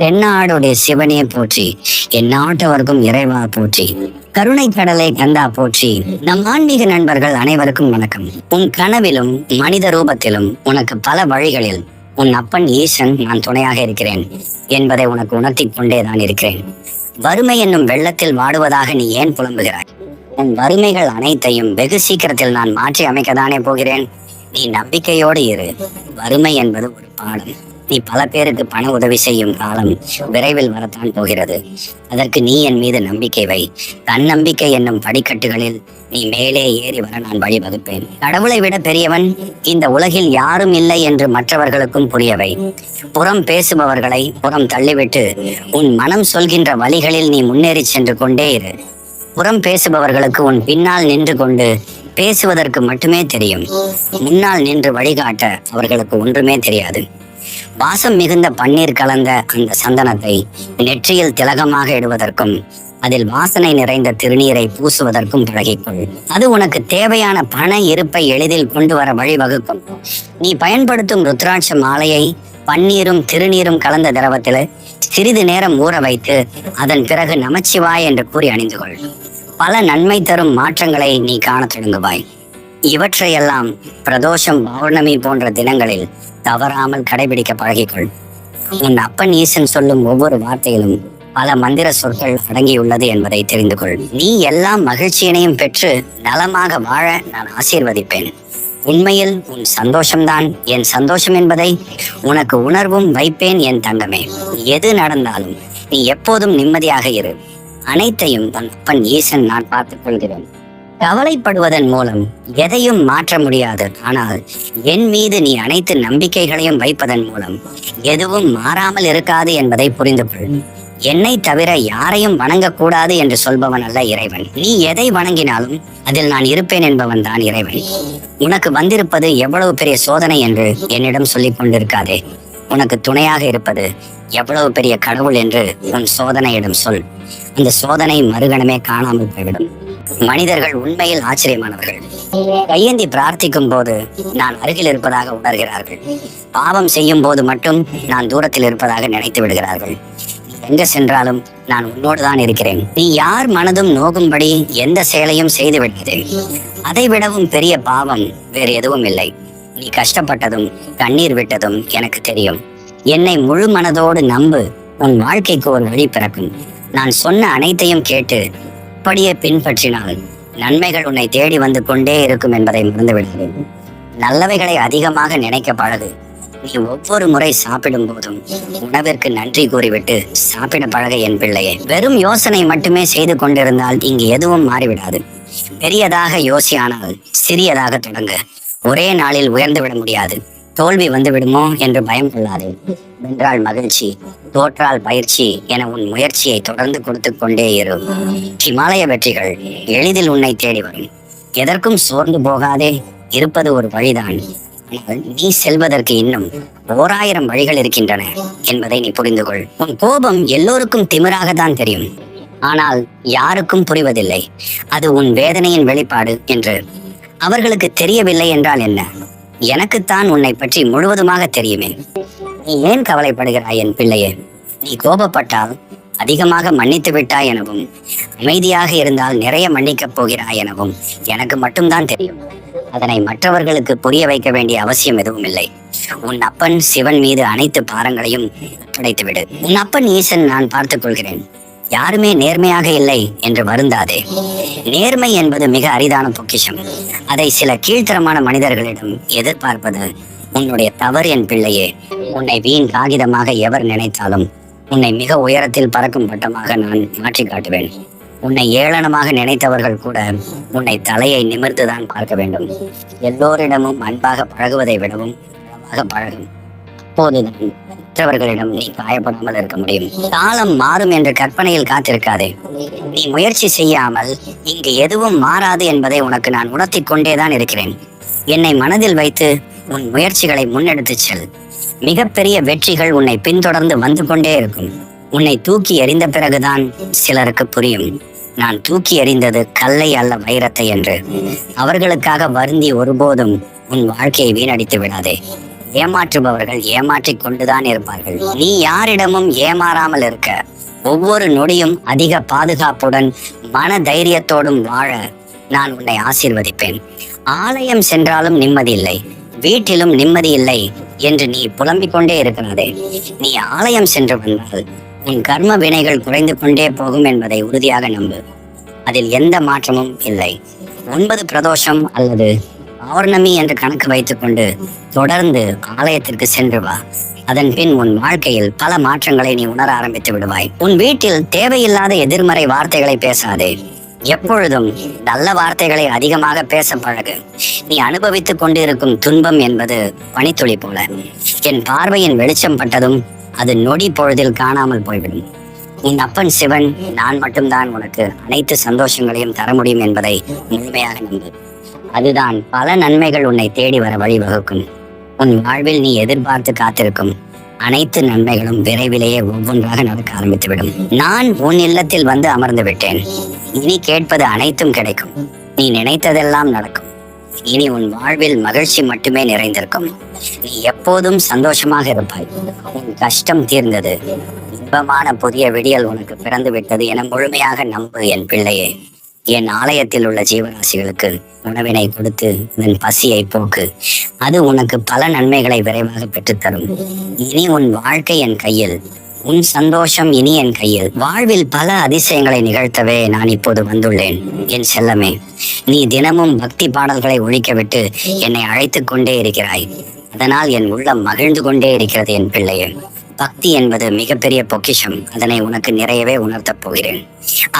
தென்னாடுடைய சிவனே போற்றி, என் நாட்டவர்க்கும் இறைவா போற்றி, கருணை கடலை கந்தா போற்றி. நம் ஆன்மீக நண்பர்கள் அனைவருக்கும் வணக்கம். உன் கனவிலும் மனித ரூபத்திலும் உனக்கு பல வழிகளில் உன் அப்பன் ஈசன் நான் துணையாக இருக்கிறேன் என்பதை உனக்கு உணர்த்தி கொண்டேதான் இருக்கிறேன். வறுமை என்னும் வெள்ளத்தில் வாடுவதாக நீ ஏன் புலம்புகிறாய்? உன் வறுமைகள் அனைத்தையும் வெகு சீக்கிரத்தில் நான் மாற்றி அமைக்கத்தானே போகிறேன். நீ நம்பிக்கையோடு இரு. வறுமை என்பது ஒரு பாடம். நீ பல பேருக்கு பண உதவி செய்யும் காலம் விரைவில் வரத்தான் போகிறது. அதற்கு நீ என் மீது நம்பிக்கை வை. தன்னம்பிக்கை என்னும் படிக்கட்டுகளில் நீ மேலே ஏறி வர நான் வழிவகுப்பேன். கடவுளை விட பெரியவன் இந்த உலகில் யாரும் இல்லை என்று மற்றவர்களுக்கும் புரியவை. புறம் பேசுபவர்களை புறம் தள்ளிவிட்டு உன் மனம் சொல்கின்ற வழிகளில் நீ முன்னேறி சென்று கொண்டே இரு. புறம் பேசுபவர்களுக்கு உன் பின்னால் நின்று கொண்டு பேசுவதற்கு மட்டுமே தெரியும். முன்னால் நின்று வழிகாட்ட அவர்களுக்கு ஒன்றுமே தெரியாது. வாசம் மிகுந்த பன்னீர் கலந்த அந்த சந்தனத்தை நெற்றியில் திலகமாக இடுவதற்கும் அதில் வாசனை நிறைந்த திருநீரை பூசுவதற்கும் பழகிக்கொள். அது உனக்கு தேவையான பண இருப்பை எளிதில் கொண்டு வர வழிவகுக்கும். நீ பயன்படுத்தும் ருத்ராட்ச மாலையை பன்னீரும் திருநீரும் கலந்த திரவத்தில் சிறிது நேரம் ஊற வைத்து அதன் பிறகு நமச்சிவாய் என்று கூறி அணிந்து கொள். பல நன்மை தரும் மாற்றங்களை நீ காண தொடங்குவாய். இவற்றையெல்லாம் பிரதோஷம், பௌர்ணமி போன்ற தினங்களில் தவறாமல் கடைபிடிக்க பழகிக்கொள். உன் அப்பன் ஈசன் சொல்லும் ஒவ்வொரு வார்த்தையிலும் பல மந்திர சொற்கள் அடங்கியுள்ளது என்பதை தெரிந்து கொள். நீ எல்லாம் மகிழ்ச்சியினையும் பெற்று நலமாக வாழ நான் ஆசீர்வதிப்பேன். உண்மையில் உன் சந்தோஷம்தான் என் சந்தோஷம் என்பதை உனக்கு உணர்வும் வைப்பேன் என் தங்கமே. எது நடந்தாலும் நீ எப்போதும் நிம்மதியாக இரு. அனைத்தையும் தன் அப்பன் ஈசன் நான் பார்த்துக் கொள்கிறேன். கவலைப்படுவதன் மூலம் எதையும் மாற்ற முடியாது. ஆனால் என் மீது நீ அனைத்து நம்பிக்கைகளையும் வைப்பதன் மூலம் எதுவும் மாறாமல் இருக்காது என்பதை புரிந்து கொள். என்னை தவிர யாரையும் வணங்கக்கூடாது என்று சொல்பவன் அல்ல இறைவன். நீ எதை வணங்கினாலும் அதில் நான் இருப்பேன் என்பவன் தான் இறைவன். உனக்கு வந்திருப்பது எவ்வளவு பெரிய சோதனை என்று என்னிடம் சொல்லிக் கொண்டிருக்காதே. உனக்கு துணையாக இருப்பது எவ்வளவு பெரிய கடவுள் என்று உன் சோதனையிடம் சொல். அந்த சோதனை மறுகணமே காணாமல் போய்விடும். மனிதர்கள் உண்மையில் ஆச்சரியமானவர்கள். கையேந்தி பிரார்த்திக்கும் போது நான் அருகில் இருப்பதாக உணர்கிறார்கள். பாவம் செய்யும் போது மட்டும் நான் தூரத்தில் இருப்பதாக நினைத்து விடுகிறார்கள். எங்க சென்றாலும் நான் உன்னோடு தான் இருக்கிறேன். நீ யார் மனதும் நோகும்படி எந்த செயலையும் செய்து விடாதே. அதை விடவும் பெரிய பாவம் வேறு எதுவும் இல்லை. நீ கஷ்டப்பட்டதும் கண்ணீர் விட்டதும் எனக்கு தெரியும். என்னை முழு மனதோடு நம்பு. உன் வாழ்க்கைக்கு ஒரு வழி பிறக்கும். நான் சொன்ன அனைத்தையும் கேட்டு அப்படியே பின்பற்றினால் நன்மைகள் உன்னை தேடி வந்து கொண்டே இருக்கும் என்பதை மறந்துவிடாது. நல்லவைகளை அதிகமாக நினைக்க பழகு. நீ ஒவ்வொரு முறை சாப்பிடும் போதும் உணவிற்கு நன்றி கூறிவிட்டு சாப்பிட பழக என் பிள்ளையே. வெறும் யோசனை மட்டுமே செய்து கொண்டிருந்தால் இங்கு எதுவும் மாறிவிடாது. பெரியதாக யோசியானால் சிறியதாக தொடங்க. ஒரே நாளில் உயர்ந்து விட முடியாது. தோல்வி வந்து விடுமோ என்று பயம் கொள்ளாது. வென்றால் மகிழ்ச்சி, தோற்றால் பயிற்சி என உன் முயற்சியை தொடர்ந்து கொடுத்து கொண்டே இரு. ஹிமாலய வெற்றிகள் எளிதில் உன்னை தேடி வரும். எதற்கும் சோர்ந்து போகாதே. இருப்பது ஒரு வழிதான். நீ செல்வதற்கு இன்னும் 1000 வழிகள் இருக்கின்றன என்பதை நீ புரிந்து கொள். உன் கோபம் எல்லோருக்கும் திமிராகத்தான் தெரியும். ஆனால் யாருக்கும் புரிவதில்லை. அது உன் வேதனையின் வெளிப்பாடு என்று அவர்களுக்கு தெரியவில்லை என்றால் என்ன? எனக்குத்தான் உன்னை பற்றி முழுவதுமாக தெரியுமே. நீ ஏன் கவலைப்படுகிறாய் என் பிள்ளையே? நீ கோபப்பட்டால் அதிகமாக மன்னித்து விட்டாய் எனவும், அமைதியாக இருந்தால் நிறைய மன்னிக்கப் போகிறாய் எனவும் எனக்கு மட்டும்தான் தெரியும். அதனை மற்றவர்களுக்கு புரிய வைக்க வேண்டிய அவசியம் எதுவும் இல்லை. உன் அப்பன் சிவன் மீது அனைத்து பாரங்களையும் படைத்துவிடு. உன் அப்பன் ஈசன் நான் பார்த்துக் கொள்கிறேன். யாருமே நேர்மையாக இல்லை என்று வருந்தாதே. நேர்மை என்பது மிக அரிதான பொக்கிஷம். அதை சில கீழ்த்தரமான மனிதர்களிடம் எதிர்பார்ப்பது உன்னுடைய தவறு என் பிள்ளையே. உன்னை வீண் காகிதமாக எவர் நினைத்தாலும் உன்னை மிக உயரத்தில் பறக்கும் பட்டமாக நான் மாற்றி காட்டுவேன். உன்னை ஏளனமாக நினைத்தவர்கள் கூட உன்னை தலையை நிமிர்ந்துதான் பார்க்க வேண்டும். எல்லோரிடமும் அன்பாக பழகுவதை விடவும் பழகும். அப்போதுதான் மற்றவர்களிடம் நீ காயப்படாமல் இருக்க முடியும். காலம் மாறும் என்று கற்பனையில் காத்திருக்காதே. நீ முயற்சி செய்யாமல் இங்கு எதுவும் மாறாது என்பதை உனக்கு நான் உணர்த்தி கொண்டேதான் இருக்கிறேன். என்னை மனதில் வைத்து உன் முயற்சிகளை முன்னெடுத்து செல். மிகப்பெரிய வெற்றிகள் உன்னை பின்தொடர்ந்து வந்து கொண்டே இருக்கும். உன்னை தூக்கி எறிந்த பிறகுதான் சிலருக்கு புரியும், நான் தூக்கி எறிந்தது கல்லை அல்ல வைரத்தை என்று. அவர்களுக்காக வருந்தி ஒருபோதும் உன் வாழ்க்கையை வீணடித்து விடாதே. ஏமாற்றுபவர்கள் ஏமாற்றிக் கொண்டுதான் இருப்பார்கள். நீ யாரிடமும் ஏமாறாமல் இருக்க, ஒவ்வொரு நொடியும் அதிக பாதுகாப்புடன் மன தைரியத்தோடும் வாழ நான் உன்னை ஆசீர்வதிப்பேன். ஆலயம் சென்றாலும் நிம்மதி இல்லை, வீட்டிலும் நிம்மதி இல்லை என்று நீ புலம்பிக் கொண்டே இருக்கிறதே. நீ ஆலயம் சென்று வந்தால் உன் கர்ம வினைகள் குறைந்து கொண்டே போகும் என்பதை உறுதியாக நம்பு. அதில் எந்த மாற்றமும் இல்லை. 9 பிரதோஷம் அல்லது பௌர்ணமி என்று கணக்கு வைத்துக்கொண்டு தொடர்ந்து ஆலயத்திற்கு சென்று வா. அதன் பின் உன் வாழ்க்கையில் பல மாற்றங்களை நீ உணர ஆரம்பித்து விடுவாய். உன் வீட்டில் தேவையில்லாத எதிர்மறை வார்த்தைகளை பேசாதே. எப்பொழுதும் நல்ல வார்த்தைகளை அதிகமாக பேச பழகு. நீ அனுபவித்துக் கொண்டிருக்கும் துன்பம் என்பது பனித்துளி போல. என் பார்வையின் வெளிச்சம் பட்டதும் அது நொடி பொழுதில் காணாமல் போய்விடும். உன் அப்பன் சிவன் நான் மட்டும்தான் உனக்கு அனைத்து சந்தோஷங்களையும் தர முடியும் என்பதை முழுமையாக நம்பு. அதுதான் பல நன்மைகள் உன்னை தேடி வர வழிவகுக்கும். உன் வாழ்வில் நீ எதிர்பார்த்து காத்திருக்கும் அனைத்து நன்மைகளும் விரைவிலேயே ஒவ்வொன்றாக நடக்க ஆரம்பித்துவிடும். நான் உன் இல்லத்தில் வந்து அமர்ந்து விட்டேன். இனி கேட்பது அனைத்தும் கிடைக்கும். நீ நினைத்ததெல்லாம் நடக்கும். இனி உன் வாழ்வில் மகிழ்ச்சி மட்டுமே நிறைந்திருக்கும். நீ எப்போதும் சந்தோஷமாக இருப்பாய். உன் கஷ்டம் தீர்ந்தது. இன்பமான புதிய விடியல் உனக்கு பிறந்து விட்டது என முழுமையாக நம்பு என் பிள்ளையே. என் ஆலயத்தில் உள்ள ஜீவராசிகளுக்கு உணவினை கொடுத்து உன் பசியை போக்கு. அது உனக்கு பல நன்மைகளை விரைவாக பெற்றுத்தரும். இனி உன் வாழ்க்கை என் கையில், உன் சந்தோஷம் இனி என் கையில். வாழ்வில் பல அதிசயங்களை நிகழ்த்தவே நான் இப்போது வந்துள்ளேன் என் செல்லமே. நீ தினமும் பக்தி பாடல்களை ஒழிக்கவிட்டு என்னை அழைத்து கொண்டே இருக்கிறாய். அதனால் என் உள்ளம் மகிழ்ந்து கொண்டே இருக்கிறது என் பிள்ளையே. பக்தி என்பது மிகப்பெரிய பொக்கிஷம். அதனை உனக்கு நிறையவே உணர்த்தப் போகிறேன்.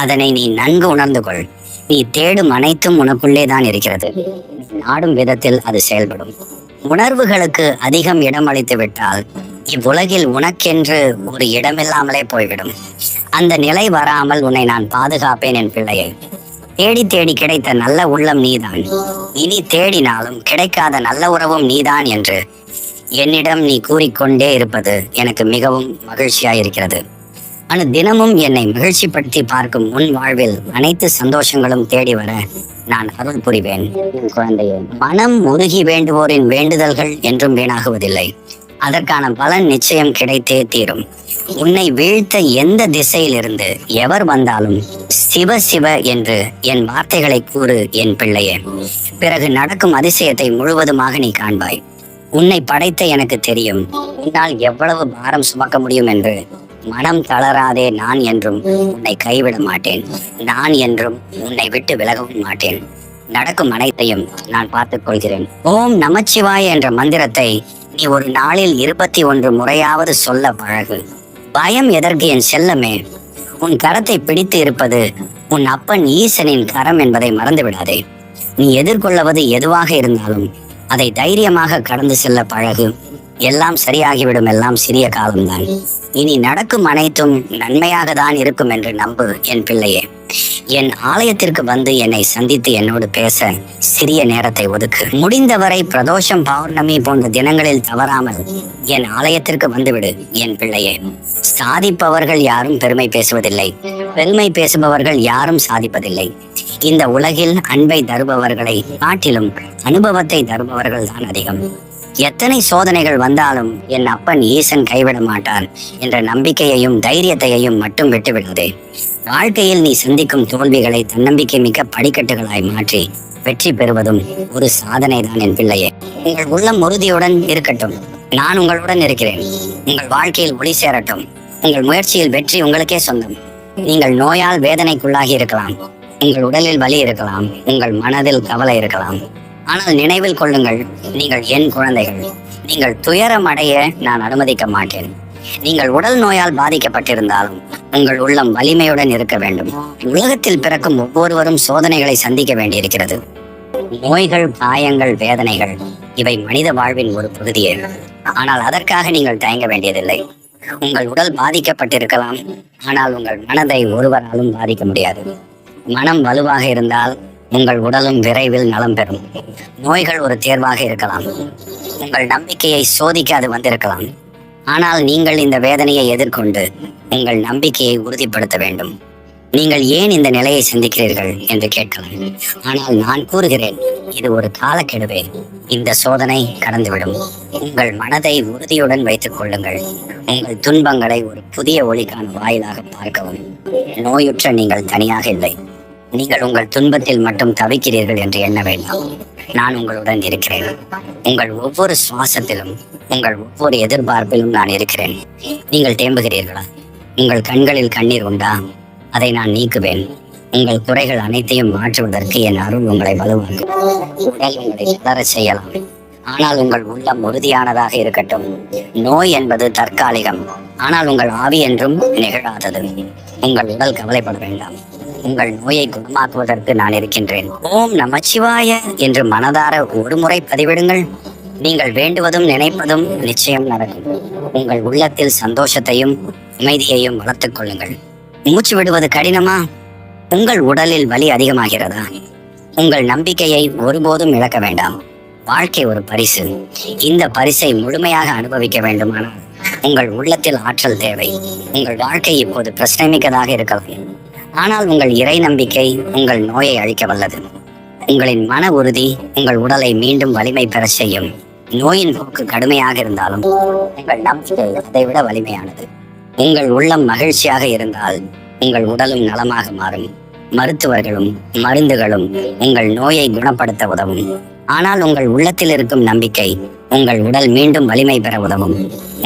அதனை நீ நன்கு உணர்ந்து கொள். நீ தேடும் அனைத்தும் உனக்குள்ளே தான் இருக்கிறது. நாடும் விதத்தில் அது செயல்படும். உணர்வுகளுக்கு அதிகம் இடம் அளித்து விட்டால் இவ்வுலகில் உனக்கென்று ஒரு இடமில்லாமலே போய்விடும். அந்த நிலை வராமல் உன்னை நான் பாதுகாப்பேன் என் பிள்ளையை. தேடி தேடி கிடைத்த நல்ல உள்ளம் நீதான். இனி தேடினாலும் கிடைக்காத நல்ல உறவும் நீதான் என்று என்னிடம் நீ கூறிக்கொண்டே இருப்பது எனக்கு மிகவும் மகிழ்ச்சியாயிருக்கிறது. ஆனால் தினமும் என்னை மகிழ்ச்சிப்படுத்தி பார்க்கும் உன் வாழ்வில் அனைத்து சந்தோஷங்களும் தேடி வர நான் அருள் புரிவேன். குழந்தையே, மனம் உருகி வேண்டுவோரின் வேண்டுதல்கள் என்றும் வீணாகுவதில்லை. அதற்கான பலன் நிச்சயம் கிடைத்தே தீரும். உன்னை வீழ்த்த எந்த திசையிலிருந்து எவர் வந்தாலும் சிவ சிவ என்று என் வார்த்தைகளை கூறு என் பிள்ளையே. பிறகு நடக்கும் அதிசயத்தை முழுவதுமாக நீ காண்பாய். உன்னை படைத்த எனக்கு தெரியும் உன்னால் எவ்வளவு பாரம் சுமக்க முடியும் என்று. மனம் தளராதே. நான் என்றும் உன்னை கைவிட மாட்டேன். நான் என்றும் உன்னை விட்டு விலகவும் மாட்டேன். நடக்கும் அனைத்தையும் நான் பார்த்துக் கொள்கிறேன். ஓம் நமச்சிவாய என்ற மந்திரத்தை நீ ஒரு நாளில் 21 முறையாவது சொல்ல பழகு. பயம் எதற்கு என் செல்லமே? உன் கரத்தை பிடித்து இருப்பது உன் அப்பன் ஈசனின் கரம் என்பதை மறந்து விடாதே. நீ எதிர்கொள்வது எதுவாக இருந்தாலும் அதை தைரியமாக கடந்து செல்ல பழகு. எல்லாம் சரியாகிவிடும். எல்லாம் சிறிய காலம்தான். இனி நடக்கும் அனைத்தும் நன்மையாக தான் இருக்கும் என்று நம்பு என் பிள்ளையே. என் ஆலயத்திற்கு வந்து என்னை சந்தித்து என்னோடு பேச சிறிய நேரத்தை ஒதுக்கு. முடிந்தவரை பிரதோஷம், பௌர்ணமி போன்ற தினங்களில் தவறாமல் என் ஆலயத்திற்கு வந்துவிடு என் பிள்ளையே. சாதிப்பவர்கள் யாரும் பெருமை பேசுவதில்லை. பெருமை பேசுபவர்கள் யாரும் சாதிப்பதில்லை. இந்த உலகில் அன்பை தருபவர்களை காட்டிலும் அனுபவத்தை தருபவர்கள் தான் அதிகம். எத்தனை சோதனைகள் வந்தாலும் என் அப்பன் ஈசன் கைவிட மாட்டான் என்ற நம்பிக்கையையும் தைரியத்தையும் மட்டும் விட்டுவிடாதே. வாழ்க்கையில் நீ சந்திக்கும் தோல்விகளை தன்னம்பிக்கை மிக்க படிக்கட்டுகளாய் மாற்றி வெற்றி பெறுவதும் ஒரு சாதனை தான் என் பிள்ளையே. உங்கள் உள்ளம் உறுதியுடன் இருக்கட்டும். நான் உங்களுடன் இருக்கிறேன். உங்கள் வாழ்க்கையில் ஒளி சேரட்டும். உங்கள் முயற்சியில் வெற்றி உங்களுக்கே சொந்தம். நீங்கள் நோயால் வேதனைக்குள்ளாகி இருக்கலாம். உங்கள் உடலில் வலி இருக்கலாம். உங்கள் மனதில் கவலை இருக்கலாம். ஆனால் நினைவில் கொள்ளுங்கள், நீங்கள் என் குழந்தைகள். நீங்கள் துயரம் அடைய நான் அனுமதிக்க மாட்டேன். நீங்கள் உடல் நோயால் பாதிக்கப்பட்டிருந்தாலும் உங்கள் உள்ளம் வலிமையுடன் இருக்க வேண்டும். உலகத்தில் பிறக்கும் ஒவ்வொருவரும் சோதனைகளை சந்திக்க வேண்டியிருக்கிறது. நோய்கள், காயங்கள், வேதனைகள் இவை மனித வாழ்வின் ஒரு பகுதியே. ஆனால் அதற்காக நீங்கள் தயங்க வேண்டியதில்லை. உங்கள் உடல் பாதிக்கப்பட்டிருக்கலாம், ஆனால் உங்கள் மனதை ஒருவராலும் பாதிக்க முடியாது. மனம் வலுவாக இருந்தால் உங்கள் உடலும் விரைவில் நலம் பெறும். நோய்கள் ஒரு தேர்வாக இருக்கலாம். உங்கள் நம்பிக்கையை சோதிக்க அது வந்திருக்கலாம். ஆனால் நீங்கள் இந்த வேதனையை எதிர்கொண்டு உங்கள் நம்பிக்கையை உறுதிப்படுத்த வேண்டும். நீங்கள் ஏன் இந்த நிலையை சந்திக்கிறீர்கள் என்று கேட்கலாம். ஆனால் நான் கூறுகிறேன், இது ஒரு காலக்கெடுவே. இந்த சோதனை கடந்துவிடும். உங்கள் மனதை உறுதியுடன் வைத்துக் கொள்ளுங்கள். உங்கள் துன்பங்களை ஒரு புதிய ஒளிக்கான வாயிலாக பார்க்கவும். நோயுற்ற நீங்கள் தனியாக இல்லை. நீங்கள் உங்கள் துன்பத்தில் மட்டும் தவிக்கிறீர்கள் என்று எண்ண வேண்டாம். நான் உங்களுடன் இருக்கிறேன். உங்கள் ஒவ்வொரு சுவாசத்திலும், உங்கள் ஒவ்வொரு எதிர்பார்ப்பிலும் நான் இருக்கிறேன். நீங்கள் தேம்புகிறீர்களா? உங்கள் கண்களில் கண்ணீர் உண்டா? அதை நான் நீக்குவேன். உங்கள் குறைகள் அனைத்தையும் மாற்றுவதற்கு என் அருள் உங்களை வலுவாக்கும். உடல் உங்களை வளர செய்யலாம், ஆனால் உங்கள் உள்ளம் உறுதியானதாக இருக்கட்டும். நோய் என்பது தற்காலிகம், ஆனால் உங்கள் ஆவி என்றும் நிகழாதது. உங்கள் உடல் கவலைப்பட வேண்டாம். உங்கள் நோயை குணமாக்குவதற்கு நான் இருக்கின்றேன். ஓம் நமச்சிவாய என்று மனதார ஒரு முறை பதிவிடுங்கள். நீங்கள் வேண்டுவதும் நினைப்பதும் நிச்சயம் நடக்கும். உங்கள் உள்ளத்தில் சந்தோஷத்தையும் அமைதியையும் வளர்த்துக் கொள்ளுங்கள். மூச்சு விடுவது கடினமா? உங்கள் உடலில் வலி அதிகமாகிறதா? உங்கள் நம்பிக்கையை ஒருபோதும் இழக்க வேண்டாம். வாழ்க்கை ஒரு பரிசு. இந்த பரிசை முழுமையாக அனுபவிக்க வேண்டுமானால் உங்கள் உள்ளத்தில் ஆற்றல் தேவை. உங்கள் வாழ்க்கை இப்போது பிரச்சனைமிக்கதாக இருக்கலாம், ஆனால் உங்கள் இறை நம்பிக்கை உங்கள் நோயை அழிக்க வல்லது. உங்களின் மன உறுதி உங்கள் உடலை மீண்டும் வலிமை பெற செய்யும். நோயின் போக்கு கடுமையாக இருந்தாலும் உங்கள் நம்பிக்கை அதை விட வலிமையானது. உங்கள் உள்ளம் மகிழ்ச்சியாக இருந்தால் உங்கள் உடலும் நலமாக மாறும். மருத்துவர்களும் மருந்துகளும் உங்கள் நோயை குணப்படுத்த உதவும், ஆனால் உங்கள் உள்ளத்தில் இருக்கும் நம்பிக்கை உங்கள் உடல் மீண்டும் வலிமை பெற உதவும்.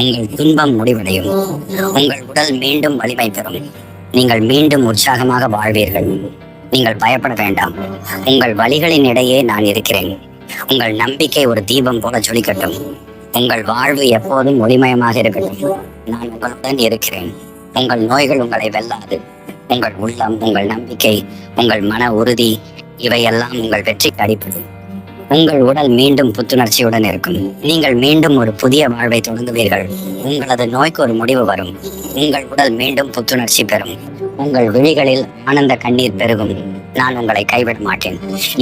உங்கள் துன்பம் முடிவடையும், உங்கள் உடல் மீண்டும் வலிமை பெறும். நீங்கள் மீண்டும் உற்சாகமாக வாழ்வீர்கள். நீங்கள் பயப்பட வேண்டாம். உங்கள் வலிகளின் இடையே நான் இருக்கிறேன். உங்கள் நம்பிக்கை ஒரு தீபம் போல ஜொலிக்கட்டும். உங்கள் வாழ்வு எப்போதும் ஒளிமயமாக இருக்கட்டும். நான் உங்களுடன் இருக்கிறேன். உங்கள் நோய்கள் உங்களை வெல்லாது. உங்கள் உள்ளம், உங்கள் நம்பிக்கை, உங்கள் மன உறுதி, இவையெல்லாம் உங்கள் வெற்றிக்கு அடிப்படை. உங்கள் உடல் மீண்டும் புத்துணர்ச்சியுடன் இருக்கும். நீங்கள் மீண்டும் ஒரு புதிய வாழ்வை தொடங்குவீர்கள். உங்களது நோய்க்கு ஒரு முடிவு வரும். உங்கள் உடல் மீண்டும் புத்துணர்ச்சி பெறும். உங்கள் விழிகளில் ஆனந்த கண்ணீர் பெருகும். நான் உங்களை கைவிட மாட்டேன்.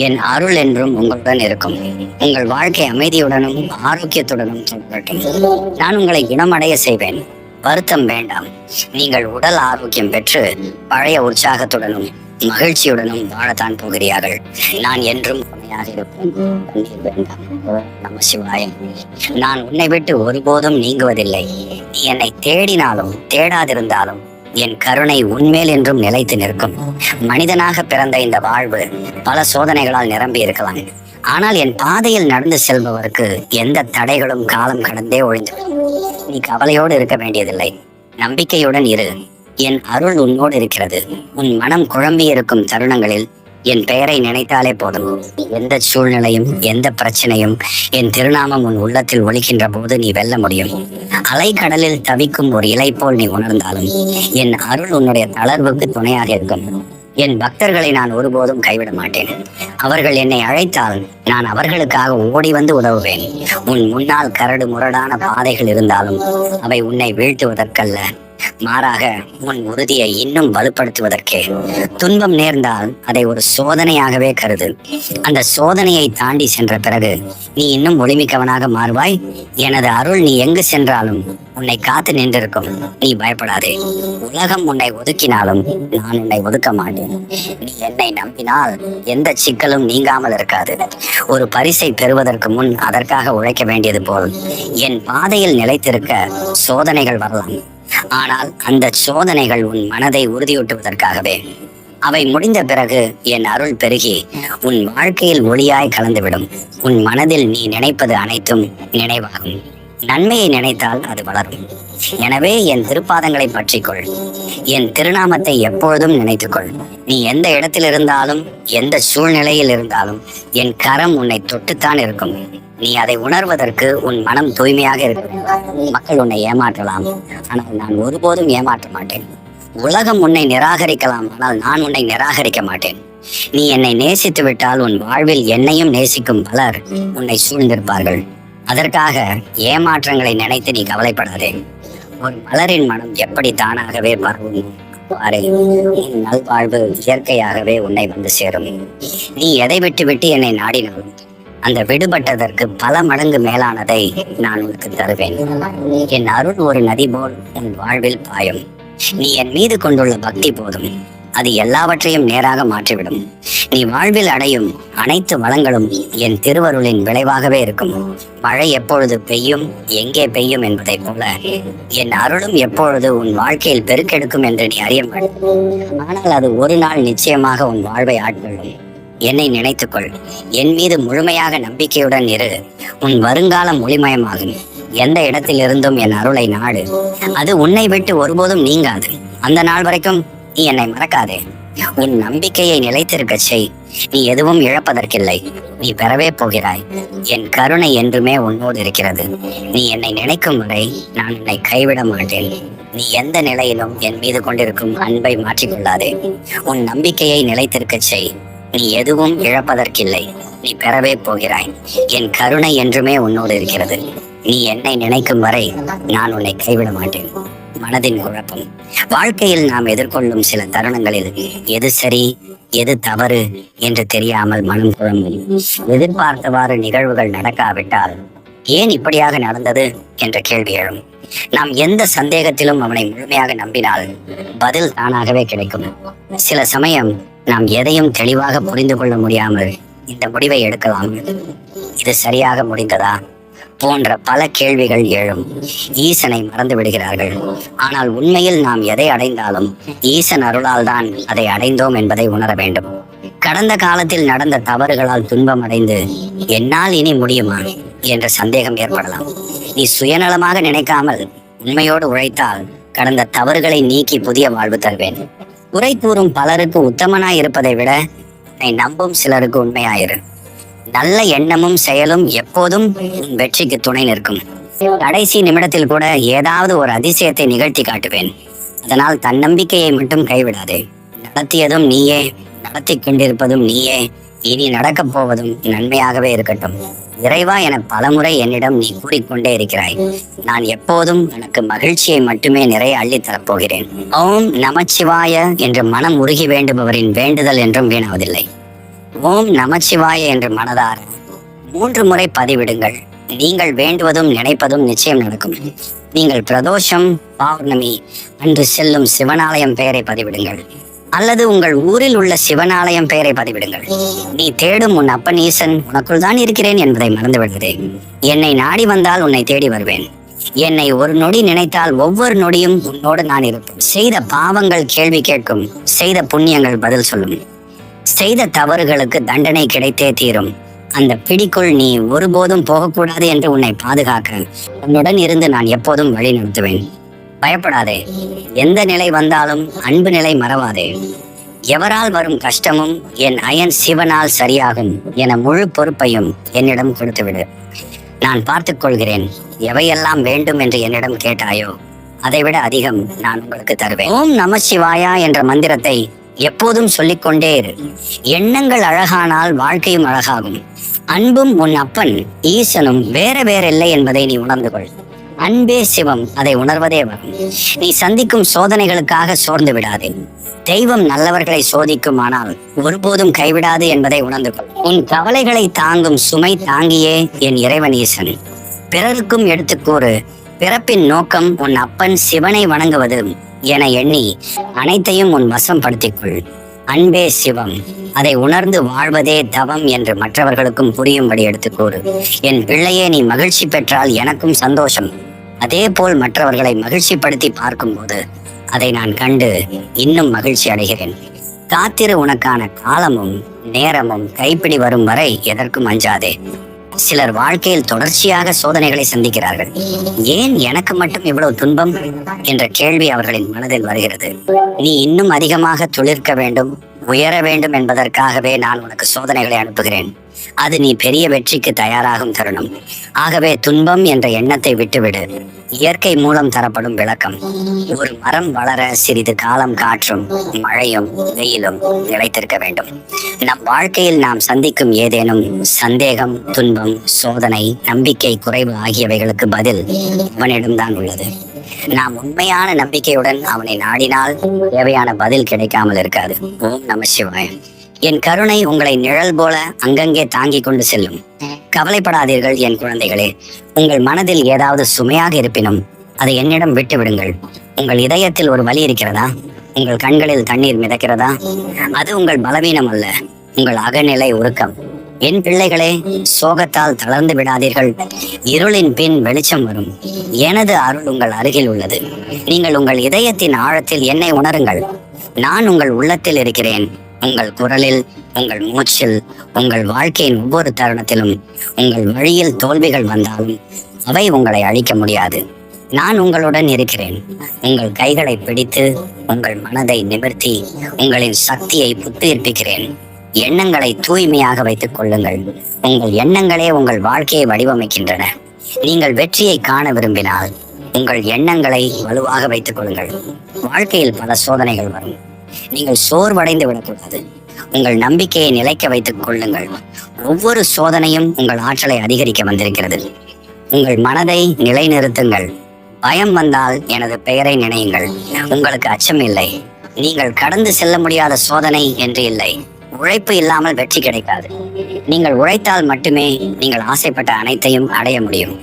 என் அருள் என்றும் உங்களுடன் இருக்கும். உங்கள் வாழ்க்கை அமைதியுடனும் ஆரோக்கியத்துடனும் தொடரட்டும். நான் உங்களை குணமடைய செய்வேன். வருத்தம் வேண்டாம். நீங்கள் உடல் ஆரோக்கியம் பெற்று பழைய உற்சாகத்துடனும் மகிழ்ச்சியுடனும் வாழத்தான் போகிறீர்கள். நான் என்றும் துணையாக இருப்பேன். கண்ணீர் வேண்டாம். நம சிவாயம். நான் உன்னை விட்டு ஒருபோதும் நீங்குவதில்லை. நீ என்னை தேடினாலும் தேடாதிருந்தாலும் என் கருணை உன்மேல் என்றும் நிலைத்து நிற்கும். மனிதனாக பிறந்த இந்த வாழ்வு பல சோதனைகளால் நிரம்பி இருக்கலாம், ஆனால் என் பாதையில் நடந்து செல்பவருக்கு எந்த தடைகளும் காலம் கடந்தே ஒழிந்து. நீ கவலையோடு இருக்க வேண்டியதில்லை. நம்பிக்கையுடன் இரு. என் அருள் உன்னோடு இருக்கிறது. உன் மனம் குழம்பி இருக்கும் தருணங்களில் என் பெயரை நினைத்தாலே போதும். எந்த சூழ்நிலையும் எந்த பிரச்சனையும் என் திருநாமம் உன் உள்ளத்தில் ஒலிக்கின்ற போது நீ வெல்ல முடியும். அலைக்கடலில் தவிக்கும் ஒரு இலை போல் நீ உணர்ந்தாலும் என் அருள் உன்னுடைய தளர்வுக்கு துணையாக இருக்கும். என் பக்தர்களை நான் ஒருபோதும் கைவிட மாட்டேன். அவர்கள் என்னை அழைத்தால் நான் அவர்களுக்காக ஓடி வந்து உதவுவேன். உன் முன்னால் கரடு முரடான பாதைகள் இருந்தாலும் அவை உன்னை வீழ்த்துவதற்கல்ல, மாறாக உன் உறுதியை இன்னும் வலுப்படுத்துவதற்கே. துன்பம் நேர்ந்தால் அதை ஒரு சோதனையாகவே கருது. அந்த சோதனையை தாண்டி சென்ற பிறகு நீ இன்னும் ஒளிமிக்கவனாக மாறுவாய். எனது அருள் நீ எங்கு சென்றாலும் உன்னை காத்து நின்றிருக்கும். நீ பயப்படாதே. உலகம் உன்னை ஒதுக்கினாலும் நான் உன்னை ஒதுக்க மாட்டேன். நீ என்னை நம்பினால் எந்த சிக்கலும் நீங்காமல் இருக்காது. ஒரு பரிசை பெறுவதற்கு முன் அதற்காக உழைக்க வேண்டியது போல் என் பாதையில் நிலைத்திருக்க சோதனைகள் வரலாம், ஆனால் அந்த சோதனைகள் உன் மனதை உறுதியூட்டுவதற்காகவே. அவை முடிந்த பிறகு என் அருள் பெருகி உன் வாழ்க்கையில் ஒளியாய் கலந்துவிடும். உன் மனதில் நீ நினைப்பது அனைத்தும் நினைவாகும். நன்மையை நினைத்தால் அது வளரும். எனவே என் திருப்பாதங்களை பற்றிக்கொள். என் திருநாமத்தை எப்பொழுதும் நினைத்துக்கொள். நீ எந்த இடத்தில் இருந்தாலும் எந்த சூழ்நிலையில் இருந்தாலும் என் கரம் உன்னை தொட்டுத்தான் இருக்கும். நீ அதை உணர்வதற்கு உன் மனம் தூய்மையாக இருக்கும். மக்கள் உன்னை ஏமாற்றலாம், ஆனால் நான் ஒருபோதும் ஏமாற்ற மாட்டேன். உலகம் உன்னை நிராகரிக்கலாம், ஆனால் நான் உன்னை நிராகரிக்க மாட்டேன். நீ என்னை நேசித்து விட்டால் உன் வாழ்வில் என்னையும் நேசிக்கும் பலர் உன்னை சூழ்ந்திருப்பார்கள். அதற்காக ஏமாற்றங்களை நினைத்து நீ கவலைப்படாதே. ஒரு மலரின் மனம் எப்படி தானாகவே பரவும் பாரு. உன் நல்வாழ்வு இயற்கையாகவே உன்னை வந்து சேரும். நீ எதை விட்டு விட்டு என்னை நாடினாலும் அந்த விடுபட்டதற்கு பல மடங்கு மேலானதை நான் உனக்கு தருவேன். என் அருள் ஒரு நதி போல் உன் வாழ்வில் பாயும். நீ என் மீது கொண்டுள்ள பக்தி போதும். அது எல்லாவற்றையும் நேராக மாற்றிவிடும். நீ வாழ்வில் அடையும் அனைத்து வளங்களும் என் திருவருளின் விளைவாகவே இருக்கும். மழை எப்பொழுது பெய்யும், எங்கே பெய்யும் என்பதை போல என் அருளும் எப்பொழுது உன் வாழ்க்கையில் பெருக்கெடுக்கும் என்று நீ அறிய மாட்டாய். ஆனால் அது ஒரு நாள் நிச்சயமாக உன் வாழ்வை ஆட்கொள்ளும். என்னை நினைத்துக்கொள். என் மீது முழுமையாக நம்பிக்கையுடன் இரு. உன் வருங்காலம் ஒளிமயமாகும். எந்த இடத்தில் இருந்தும் என் அருளை நாடு. அது உன்னை விட்டு ஒருபோதும் நீங்காது. அந்த நாள் வரைக்கும் நீ என்னை மறக்காதே. உன் நம்பிக்கையை நிலைத்திருக்க செய். நீ எதுவும் இழப்பதற்கில்லை. நீ பெறவே போகிறாய். என் கருணை என்றுமே உன்னோடு இருக்கிறது. நீ என்னை நினைக்கும் வரை நான் உன்னை கைவிட மாட்டேன். நீ எந்த நிலையிலும் என் மீது கொண்டிருக்கும் அன்பை மாற்றிக்கொள்ளாதே. உன் நம்பிக்கையை நிலைத்திருக்க செய். நீ எதுவும் இழப்பதற்கில்லை. நீ பெறவே போகிறாய். என் கருணை என்றுமே உன்னோடு இருக்கிறது. நீ என்னை நினைக்கும் வரை நான் உன்னை கைவிட மாட்டேன். மனதின் குழப்பம். வாழ்க்கையில் நாம் எதிர்கொள்ளும் சில தருணங்களில் எது சரி எது தவறு என்று தெரியாமல் மனம் குழம்பும். எதிர்பார்த்தவாறு நிகழ்வுகள் நடக்காவிட்டால் ஏன் இப்படியாக நடந்தது என்ற கேள்வி எழும். நாம் எந்த சந்தேகத்திலும் அவனை முழுமையாக நம்பினால் பதில் தானாகவே கிடைக்கும். சில சமயம் நாம் எதையும் தெளிவாக புரிந்து கொள்ள முடியாமல் இந்த முடிவை எடுக்கலாம். இது சரியாக முடிந்ததா போன்ற பல கேள்விகள் எழும். ஈசனை மறந்து விடுகிறார்கள். ஆனால் உண்மையில் நாம் எதை அடைந்தாலும் ஈசன் அருளால் தான் அதை அடைந்தோம் என்பதை உணர வேண்டும். கடந்த காலத்தில் நடந்த தவறுகளால் துன்பம் அடைந்து என்னால் இனி முடியுமா என்ற சந்தேகம் ஏற்படலாம். நீ சுயநலமாக நினைக்காமல் உண்மையோடு உழைத்தால் கடந்த தவறுகளை நீக்கி புதிய வாழ்வு தருவேன். குறை கூறும் பலருக்கு உத்தமனாய் இருப்பதை விட என்னை நம்பும் சிலருக்கு உண்மையாயிரு. நல்ல எண்ணமும் செயலும் எப்போதும் வெற்றிக்கு துணை நிற்கும். கடைசி நிமிடத்தில் கூட ஏதாவது ஒரு அதிசயத்தை நிகழ்த்தி காட்டுவேன். அதனால் தன்னம்பிக்கையை மட்டும் கைவிடாதே. நடத்தியதும் நீயே, நடத்தி கொண்டிருப்பதும் நீயே, இனி நடக்கப் போவதும் நன்மையாகவே இருக்கட்டும். இறைவா என பலமுறை என்னிடம் நீ கூறிக்கொண்டே இருக்கிறாய். நான் எப்போதும் உனக்கு மகிழ்ச்சியை மட்டுமே நிறைய அள்ளித் தரப்போகிறேன். ஓம் நமச்சிவாய என்று மனம் உருகி வேண்டுபவரின் வேண்டுதல் என்றும் வீணாவதில்லை. ஓம் நமச்சிவாய என்று மனதார 3 முறை பதிவிடுங்கள். நீங்கள் வேண்டுவதும் நினைப்பதும் நிச்சயம் நடக்கும். நீங்கள் பிரதோஷம், பௌர்ணமி அன்று செல்லும் சிவனாலயம் பெயரை பதிவிடுங்கள். அல்லது உங்கள் ஊரில் உள்ள சிவனாலயம் பெயரை பதிவிடுங்கள். நீ தேடும் உன் அப்பன் ஈசன் உனக்குள் தான் இருக்கிறேன் என்பதை மறந்து விடுகிறே. என்னை நாடி வந்தால் உன்னை தேடி வருவேன். என்னை ஒரு நொடி நினைத்தால் ஒவ்வொரு நொடியும் உன்னோடு நான் இருப்பேன். செய்த பாவங்கள் கேள்வி கேட்கும். செய்த புண்ணியங்கள் பதில் சொல்லும். செய்த தவறுகளுக்கு தண்டனை கிடைத்தே தீரும். அந்த பிடிக்குள் நீ ஒருபோதும் போகக்கூடாது என்று உன்னை பாதுகாக்க உன்னுடன் இருந்து நான் எப்போதும் வழி நடத்துவேன். பயப்படாதே. எந்த நிலை வந்தாலும் அன்பு நிலை மறவாதே. எவரால் வரும் கஷ்டமும் என் அயன் சிவனால் சரியாகும் என முழு பொறுப்பையும் என்னிடம் கொடுத்துவிடு. நான் பார்த்துக் கொள்கிறேன். எவையெல்லாம் வேண்டும் என்று என்னிடம் கேட்டாயோ அதைவிட அதிகம் நான் உங்களுக்கு தருவேன். ஓம் நமசிவாயா என்ற மந்திரத்தை எப்போதும் சொல்லிக்கொண்டே இரு. எண்ணங்கள் அழகானால் வாழ்க்கையும் அழகாகும். அன்பும் உன் அப்பன் ஈசனும் வேற இல்லை என்பதை நீ உணர்ந்து கொள். அன்பே சிவம், அதை உணர்வதே வரும். நீ சந்திக்கும் சோதனைகளுக்காக சோர்ந்து விடாதே. தெய்வம் நல்லவர்களை சோதிக்கும், ஆனால் ஒருபோதும் கைவிடாது என்பதை உணர்ந்து கொள். உன் கவலைகளை தாங்கும் சுமை தாங்கியே என் இறைவன் ஈசன். பிறருக்கும் எடுத்துக்கூறு. பிறப்பின் நோக்கம் உன் அப்பன் சிவனை வணங்குவது என எண்ணி அனைத்தையும் உன் வசம் படுத்திக்கொள். அன்பே சிவம், அதை உணர்ந்து வாழ்வதே தவம் என்று மற்றவர்களுக்கும் புரியும்படி எடுத்துக்கூறு. என் பிள்ளையே, நீ மகிழ்ச்சி பெற்றால் எனக்கும் சந்தோஷம். அதே போல் மற்றவர்களை மகிழ்ச்சிப்படுத்தி பார்க்கும்போது அதை நான் கண்டு இன்னும் மகிழ்ச்சி அடைகிறேன். காத்திரு. உனக்கான காலமும் நேரமும் கைப்பிடி வரும் வரை எதற்கும் அஞ்சாதே. சிலர் வாழ்க்கையில் தொடர்ச்சியாக சோதனைகளை சந்திக்கிறார்கள். ஏன் எனக்கு மட்டும் இவ்வளவு துன்பம் என்ற கேள்வி அவர்களின் மனதில் வருகிறது. நீ இன்னும் அதிகமாக துளிர்க்க வேண்டும், உயர வேண்டும் என்பதற்காகவே நான் உனக்கு சோதனைகளை அனுப்புகிறேன். அது நீ பெரிய வெற்றிக்கு தயாராகும் தருணம். ஆகவே துன்பம் என்ற எண்ணத்தை விட்டுவிடு. இயற்கை மூலம் தரப்படும் விளக்கம். ஒரு மரம் வளர சிறிது காலம் காற்றும், மழையும், வெயிலும் நிலைத்திருக்க வேண்டும். நம் வாழ்க்கையில் நாம் சந்திக்கும் ஏதேனும் சந்தேகம், துன்பம், சோதனை, நம்பிக்கை குறைவு ஆகியவைகளுக்கு பதில் அவனிடம்தான் உள்ளது. நாம் உண்மையான நம்பிக்கையுடன் அவனை நாடினால் தேவையான பதில் கிடைக்காமல் இருக்காது. ஓம் நமசிவாய. என் கருணை உங்களை நிழல் போல அங்கங்கே தாங்கி கொண்டு செல்லும். கவலைப்படாதீர்கள் என் குழந்தைகளே. உங்கள் மனதில் ஏதாவது சுமையாக இருப்பினும் அதை என்னிடம் விட்டு விடுங்கள். உங்கள் இதயத்தில் ஒரு வலி இருக்கிறதா? உங்கள் கண்களில் தண்ணீர் மிதக்கிறதா? அது உங்கள் பலவீனம் அல்ல, உங்கள் அகநிலை உருக்கம். என் பிள்ளைகளே, சோகத்தால் தளர்ந்து விடாதீர்கள். இருளின் பின் வெளிச்சம் வரும். எனது அருள் உங்கள் அருகில் உள்ளது. நீங்கள் உங்கள் இதயத்தின் ஆழத்தில் என்னை உணருங்கள். நான் உங்கள் உள்ளத்தில் இருக்கிறேன். உங்கள் குரலில், உங்கள் மூச்சில், உங்கள் வாழ்க்கையின் ஒவ்வொரு தருணத்திலும். உங்கள் வழியில் தோல்விகள் வந்தாலும் அவை உங்களை அழிக்க முடியாது. நான் உங்களுடன் இருக்கிறேன். உங்கள் கைகளை பிடித்து உங்கள் மனதை நிமிர்த்தி உங்களின் சக்தியை புத்துயிர்ப்பிக்கிறேன். எண்ணங்களை தூய்மையாக வைத்துக் கொள்ளுங்கள். உங்கள் எண்ணங்களே உங்கள் வாழ்க்கையை வடிவமைக்கின்றன. நீங்கள் வெற்றியை காண விரும்பினால் உங்கள் எண்ணங்களை வலுவாக வைத்துக் கொள்ளுங்கள். வாழ்க்கையில் பல சோதனைகள் வரும். நீங்கள் சோர்வடைந்து விடக்கூடாது. உங்கள் நம்பிக்கையை நிலைக்க வைத்துக் கொள்ளுங்கள். ஒவ்வொரு சோதனையும் உங்கள் ஆற்றலை அதிகரிக்க வந்திருக்கிறது. உங்கள் மனதை நிலைநிறுத்துங்கள். பயம் வந்தால் எனது பெயரை நினையுங்கள். உங்களுக்கு அச்சம் இல்லை. நீங்கள் கடந்து செல்ல முடியாத சோதனை என்று இல்லை. உழைப்பு இல்லாமல் வெற்றி கிடைக்காது. நீங்கள் உழைத்தால் மட்டுமே நீங்கள் ஆசைப்பட்ட அனைத்தையும் அடைய முடியும்.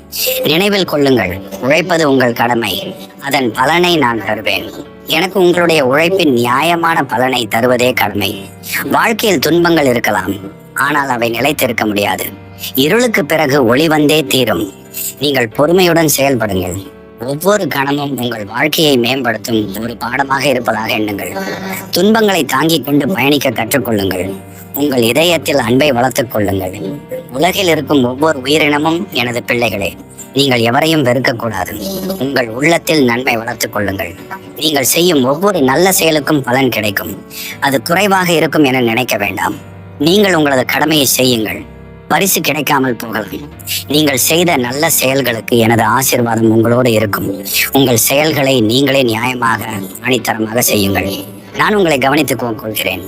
நினைவில் கொள்ளுங்கள், உழைப்பது உங்கள் கடமை. அதன் பலனை நான் தருவேன். எனக்கு உங்களுடைய உழைப்பின் நியாயமான பலனை தருவதே கடமை. வாழ்க்கையில் துன்பங்கள் இருக்கலாம், ஆனால் அவை நிலைத்திருக்க முடியாது. இருளுக்கு பிறகு ஒளி வந்தே தீரும். நீங்கள் பொறுமையுடன் செயல்படுங்கள். ஒவ்வொரு கணமும் உங்கள் வாழ்க்கையை மேம்படுத்தும் ஒரு பாடமாக இருப்பதாக எண்ணுங்கள். துன்பங்களை தாங்கிக் கொண்டு பயணிக்க கற்றுக்கொள்ளுங்கள். உங்கள் இதயத்தில் அன்பை வளர்த்துக் கொள்ளுங்கள். உலகில் இருக்கும் ஒவ்வொரு உயிரினமும் எனது பிள்ளைகளே. நீங்கள் எவரையும் வெறுக்கக்கூடாது. உங்கள் உள்ளத்தில் நன்மை வளர்த்துக் கொள்ளுங்கள். நீங்கள் செய்யும் ஒவ்வொரு நல்ல செயலுக்கும் பலன் கிடைக்கும். அது குறைவாக இருக்கும் என நினைக்க வேண்டாம். நீங்கள் உங்களது கடமையை செய்யுங்கள். பரிசு கிடைக்காமல் போகலாம். நீங்கள் செய்த நல்ல செயல்களுக்கு எனது ஆசீர்வாதம் உங்களோடு இருக்கும். உங்கள் செயல்களை நீங்களே நியாயமாக, ஆணித்தரமாக செய்யுங்கள். நான் உங்களை கவனித்துக் கொள்கிறேன்.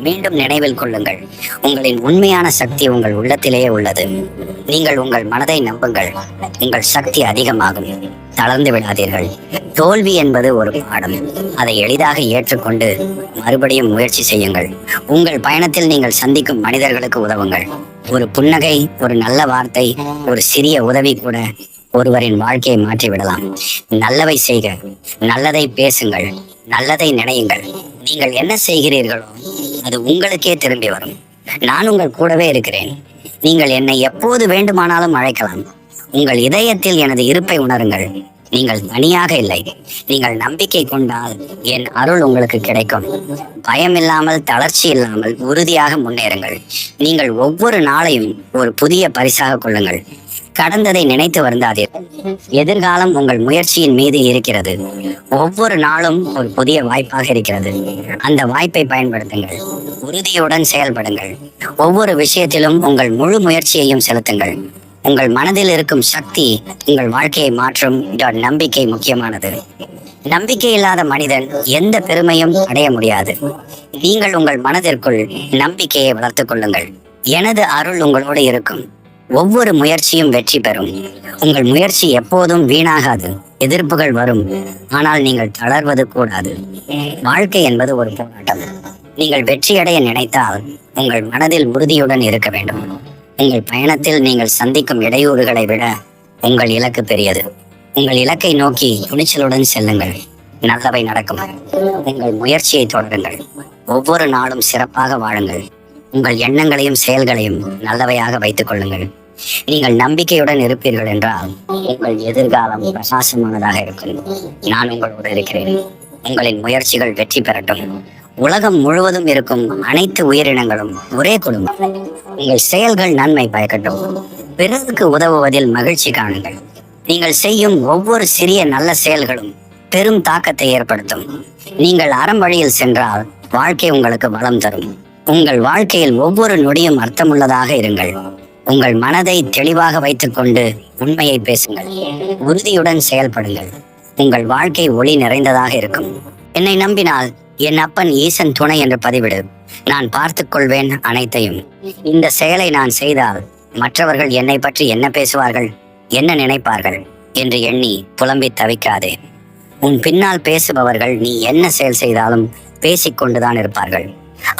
மீண்டும் நினைவில் கொள்ளுங்கள், உங்களின் உண்மையான சக்தி உங்கள் உள்ளத்திலேயே உள்ளது. நீங்கள் உங்கள் மனதை நம்புங்கள். உங்கள் சக்தி அதிகமாகும். தளர்ந்து விடாதீர்கள். தோல்வி என்பது ஒரு பாடம். அதை எளிதாக ஏற்றுக்கொண்டு மறுபடியும் முயற்சி செய்யுங்கள். உங்கள் பயணத்தில் நீங்கள் சந்திக்கும் மனிதர்களுக்கு உதவுங்கள். ஒரு புன்னகை, ஒரு நல்ல வார்த்தை, ஒரு சிறிய உதவி கூட ஒருவரின் வாழ்க்கையை மாற்றிவிடலாம். நல்லவை செய்க, நல்லதை பேசுங்கள், நல்லதை நினையுங்கள். நீங்கள் என்ன செய்கிறீர்களோ அது உங்களுக்கே திரும்பி வரும். நான் உங்கள் கூடவே இருக்கிறேன். நீங்கள் என்னை எப்போது வேண்டுமானாலும் அழைக்கலாம். உங்கள் இதயத்தில் எனது இருப்பை உணருங்கள். நீங்கள் தனியாக இல்லை. நீங்கள் நம்பிக்கை கொண்டால் என் அருள் உங்களுக்கு கிடைக்கும். பயம் இல்லாமல், தளர்ச்சி இல்லாமல் உறுதியாக முன்னேறுங்கள். நீங்கள் ஒவ்வொரு நாளையும் ஒரு புதிய பரிசாக கொள்ளுங்கள். கடந்ததை நினைத்து வருந்தாதீர்கள். எதிர்காலம் உங்கள் முயற்சியின் மீது இருக்கிறது. ஒவ்வொரு நாளும் ஒரு புதிய வாய்ப்பாக இருக்கிறது. அந்த வாய்ப்பை பயன்படுத்துங்கள். உறுதியுடன் செயல்படுங்கள். ஒவ்வொரு விஷயத்திலும் உங்கள் முழு முயற்சியையும் செலுத்துங்கள். உங்கள் மனதில் இருக்கும் சக்தி உங்கள் வாழ்க்கையை மாற்றும். நம்பிக்கை முக்கியமானது. நம்பிக்கை இல்லாத மனிதன் எந்த பெருமையும் அடைய முடியாது. நீங்கள் உங்கள் மனதிற்குள் நம்பிக்கையை வளர்த்துக் கொள்ளுங்கள். எனது அருள் உங்களோடு இருக்கும். ஒவ்வொரு முயற்சியும் வெற்றி பெறும். உங்கள் முயற்சி எப்போதும் வீணாகாது. எதிர்ப்புகள் வரும், ஆனால் நீங்கள் தளர்வது கூடாது. வாழ்க்கை என்பது ஒரு போராட்டம். நீங்கள் வெற்றியடைய நினைத்தால் உங்கள் மனதில் உறுதியுடன் இருக்க வேண்டும். உங்கள் பயணத்தில் நீங்கள் சந்திக்கும் இடையூறுகளை விட உங்கள் இலக்கு பெரியது. உங்கள் இலக்கை நோக்கி துணிச்சலுடன் செல்லுங்கள். நல்லவை நடக்கும். உங்கள் முயற்சியை தொடருங்கள். ஒவ்வொரு நாளும் சிறப்பாக வாழுங்கள். உங்கள் எண்ணங்களையும் செயல்களையும் நல்லவையாக வைத்துக் கொள்ளுங்கள். நீங்கள் நம்பிக்கையுடன் இருப்பீர்கள் என்றால் உங்கள் எதிர்காலம் பிரகாசமானதாக இருக்கும். நான் உங்களோடு இருக்கிறேன். உங்களின் முயற்சிகள் வெற்றி பெறட்டும். உலகம் முழுவதும் இருக்கும் அனைத்து உயிரினங்களும் ஒரே குடும்பம். உங்கள் செயல்கள் நன்மை பயக்கட்டும். பிறருக்கு உதவுவதில் மகிழ்ச்சி காணுங்கள். நீங்கள் செய்யும் ஒவ்வொரு சிறிய நல்ல செயல்களும் பெரும் தாக்கத்தை ஏற்படுத்தும். நீங்கள் அறம் வழியில் சென்றால் வாழ்க்கை உங்களுக்கு வளம் தரும். உங்கள் வாழ்க்கையில் ஒவ்வொரு நொடியும் அர்த்தமுள்ளதாக இருங்கள். உங்கள் மனதை தெளிவாக வைத்துக் கொண்டு உண்மையை பேசுங்கள். உறுதியுடன் செயல்படுங்கள். உங்கள் வாழ்க்கை ஒளி நிறைந்ததாக இருக்கும். என்னை நம்பினால் என் அப்பன் ஈசன் துணை என்று பதிவிடு. நான் பார்த்துக் கொள்வேன் அனைத்தையும். இந்த செயலை நான் செய்தால் மற்றவர்கள் என்னை பற்றி என்ன பேசுவார்கள், என்ன நினைப்பார்கள் என்று எண்ணி புலம்பி தவிக்காதே. உன் பின்னால் பேசுபவர்கள் நீ என்ன செயல் செய்தாலும் பேசிக்கொண்டுதான் இருப்பார்கள்.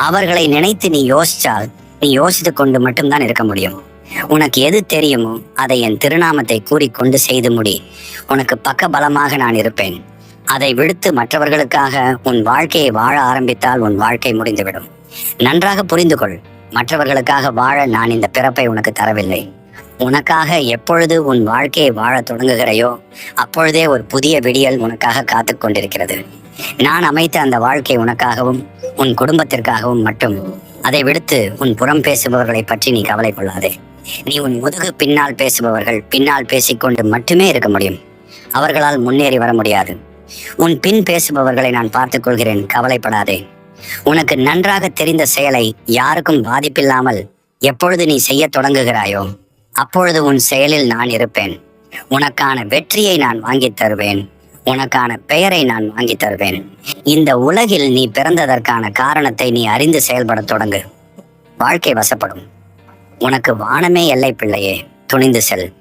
அவர்களை நினைத்து நீ யோசித்தால் நீ யோசித்துக் கொண்டு மட்டும்தான் இருக்க முடியும். உனக்கு எது தெரியுமோ அதை என் திருநாமத்தை கூறிக்கொண்டு செய்து முடி. உனக்கு பக்க பலமாக நான் இருப்பேன். அதை விடுத்து மற்றவர்களுக்காக உன் வாழ்க்கையை வாழ ஆரம்பித்தால் உன் வாழ்க்கை முடிந்துவிடும். நன்றாக புரிந்து கொள். மற்றவர்களுக்காக வாழ நான் இந்த பிறப்பை உனக்கு தரவில்லை. உனக்காக எப்பொழுது உன் வாழ்க்கையை வாழ தொடங்குகிறாயோ அப்பொழுதே ஒரு புதிய விடியல் உனக்காக காத்து கொண்டிருக்கிறது. நான் அமைத்த அந்த வாழ்க்கை உனக்காகவும் உன் குடும்பத்திற்காகவும் மட்டும். அதை விடுத்து உன் புறம் பேசுபவர்களை பற்றி நீ கவலை கொள்ளாதே. நீ உன் முதுகு பின்னால் பேசுபவர்கள் பின்னால் பேசிக்கொண்டு மட்டுமே இருக்க முடியும். அவர்களால் முன்னேறி வர முடியாது. உன் பின் பேசுபவர்களை நான் பார்த்துக் கொள்கிறேன், கவலைப்படாதே. உனக்கு நன்றாக தெரிந்த செயலை யாருக்கும் பாதிப்பில்லாமல் எப்பொழுது நீ செய்ய தொடங்குகிறாயோ அப்பொழுது உன் செயலில் நான் இருப்பேன். உனக்கான வெற்றியை நான் வாங்கித் தருவேன். உனக்கான பெயரை நான் வாங்கித் தருவேன். இந்த உலகில் நீ பிறந்ததற்கான காரணத்தை நீ அறிந்து செயல்பட தொடங்கு. வாழ்க்கை வசப்படும். உனக்கு வானமே எல்லை பிள்ளையே, துணிந்து செல்.